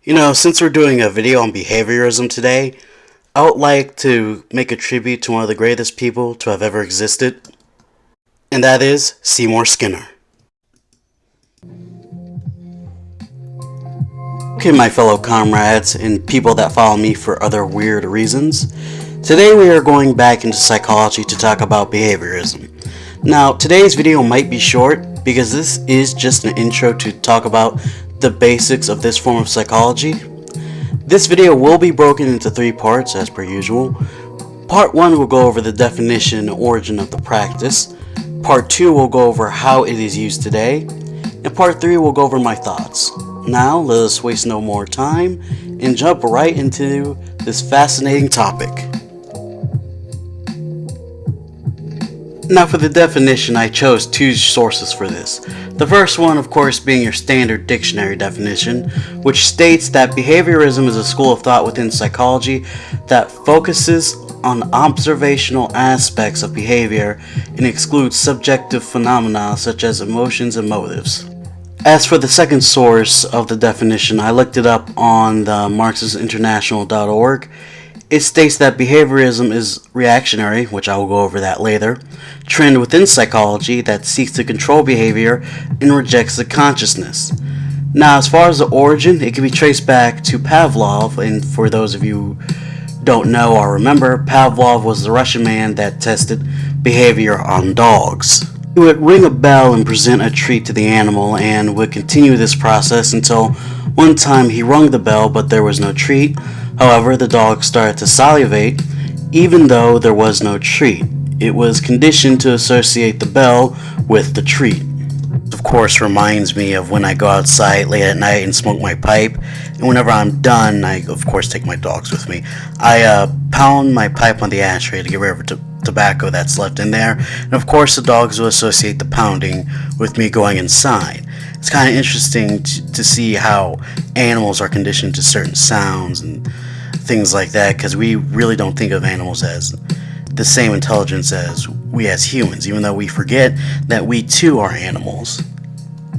Since we're doing a video on behaviorism today, I would like to make a tribute to one of the greatest people to have ever existed, and that is Seymour Skinner. Okay, my fellow comrades and people that follow me for other weird reasons, today we are going back into psychology to talk about behaviorism. Now, today's video might be short because this is just an intro to talk about the basics of this form of psychology. This video will be broken into 3 parts as per usual. Part 1 will go over the definition and origin of the practice. Part 2 will go over how it is used today. And Part 3 will go over my thoughts. Now, let us waste no more time and jump right into this fascinating topic. Now, for the definition, I chose 2 sources for this. The first one, of course, being your standard dictionary definition, which states that behaviorism is a school of thought within psychology that focuses on observational aspects of behavior and excludes subjective phenomena such as emotions and motives. As for the second source of the definition, I looked it up on the MarxismInternational.org. It states that behaviorism is reactionary, which I will go over that later, trend within psychology that seeks to control behavior and rejects the consciousness. Now, as far as the origin, it can be traced back to Pavlov, and for those of you who don't know or remember, Pavlov was the Russian man that tested behavior on dogs. He would ring a bell and present a treat to the animal and would continue this process until one time he rung the bell but there was no treat. However, the dog started to salivate even though there was no treat. It was conditioned to associate the bell with the treat. Of course, reminds me of when I go outside late at night and smoke my pipe, and whenever I'm done, I of course take my dogs with me. I pound my pipe on the ashtray to get rid of tobacco that's left in there, and of course the dogs will associate the pounding with me going inside. It's kind of interesting to see how animals are conditioned to certain sounds and things like that, because we really don't think of animals as the same intelligence as we as humans, even though we forget that we too are animals.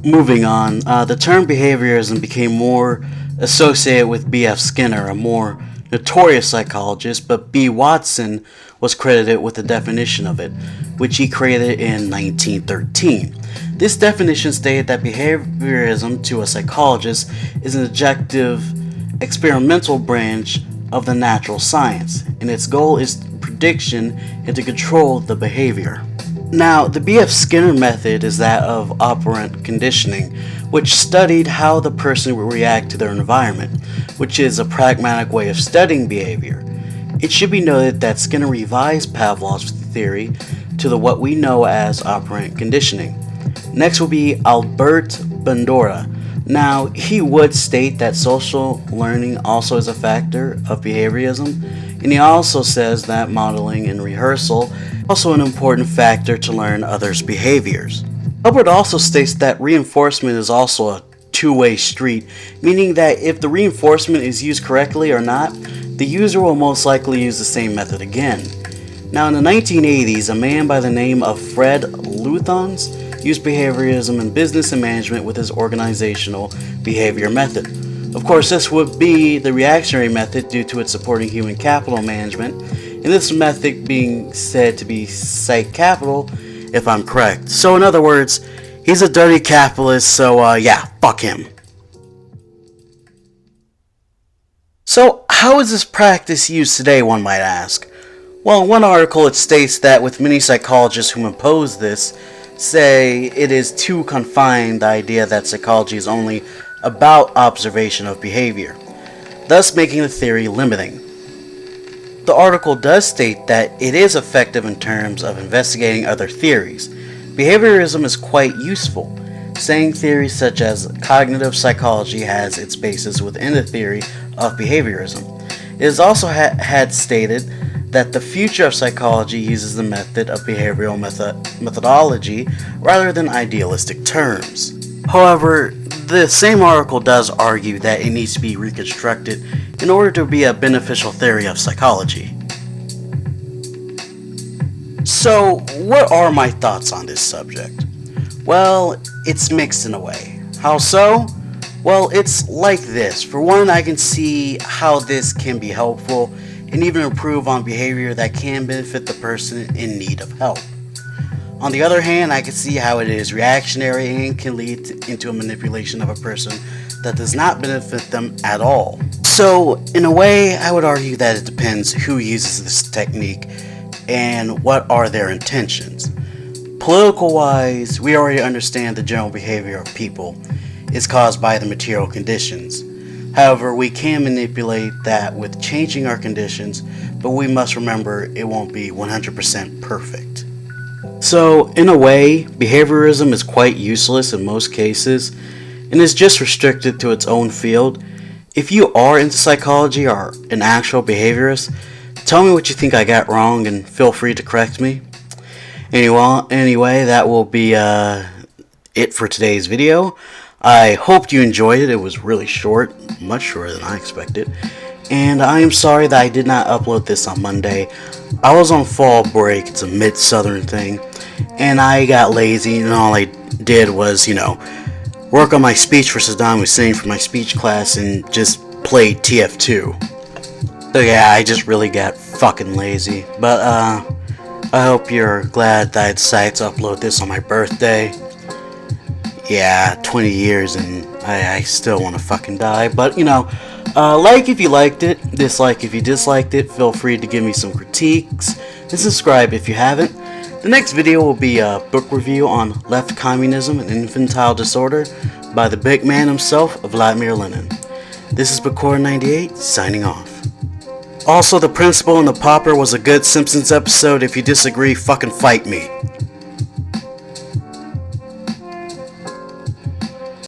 Moving on, the term behaviorism became more associated with B.F. Skinner, a more notorious psychologist, but B. Watson was credited with the definition of it, which he created in 1913. This definition stated that behaviorism to a psychologist is an objective, experimental branch of the natural science, and its goal is prediction and to control the behavior. Now, the B.F. Skinner method is that of operant conditioning, which studied how the person would react to their environment, which is a pragmatic way of studying behavior. It should be noted that Skinner revised Pavlov's theory to what we know as operant conditioning. Next will be Albert Bandura. Now, he would state that social learning also is a factor of behaviorism, and he also says that modeling and rehearsal are also an important factor to learn others' behaviors. Albert also states that reinforcement is also a two-way street, meaning that if the reinforcement is used correctly or not, the user will most likely use the same method again. Now, in the 1980s, a man by the name of Fred Luthans used behaviorism in business and management with his organizational behavior method. Of course, this would be the reactionary method due to its supporting human capital management, and this method being said to be psych capital, if I'm correct. So in other words, he's a dirty capitalist, so yeah, fuck him. So how is this practice used today, one might ask? Well, in one article it states that with many psychologists who impose this, say it is too confined, the idea that psychology is only about observation of behavior, thus making the theory limiting. The article does state that it is effective in terms of investigating other theories. Behaviorism is quite useful, saying theories such as cognitive psychology has its basis within the theory of behaviorism. It is also had stated that the future of psychology uses the method of behavioral methodology rather than idealistic terms. However, the same article does argue that it needs to be reconstructed in order to be a beneficial theory of psychology. So, what are my thoughts on this subject? Well, it's mixed in a way. How so? Well, it's like this. For one, I can see how this can be helpful and even improve on behavior that can benefit the person in need of help. On the other hand, I can see how it is reactionary and can lead into a manipulation of a person that does not benefit them at all. So, in a way, I would argue that it depends who uses this technique and what are their intentions. Political wise, we already understand the general behavior of people is caused by the material conditions. However, we can manipulate that with changing our conditions, but we must remember it won't be 100% perfect. So, in a way, behaviorism is quite useless in most cases and is just restricted to its own field. If you are into psychology or an actual behaviorist, tell me what you think I got wrong and feel free to correct me. Anyway, that will be it for today's video. I hope you enjoyed it. It was really short, much shorter than I expected. And I am sorry that I did not upload this on Monday. I was on fall break, it's a mid-southern thing, and I got lazy and all I did was, work on my speech for Saddam Hussein for my speech class and just played TF2. So yeah, I just really got fucking lazy. But I hope you're glad that I decided to upload this on my birthday. Yeah, 20 years and I still want to fucking die. But like if you liked it, dislike if you disliked it, feel free to give me some critiques, and subscribe if you haven't. The next video will be a book review on Left Communism and Infantile Disorder by the big man himself, Vladimir Lenin. This is Bakor98, signing off. Also, The Principal and the Pauper was a good Simpsons episode. If you disagree, fucking fight me.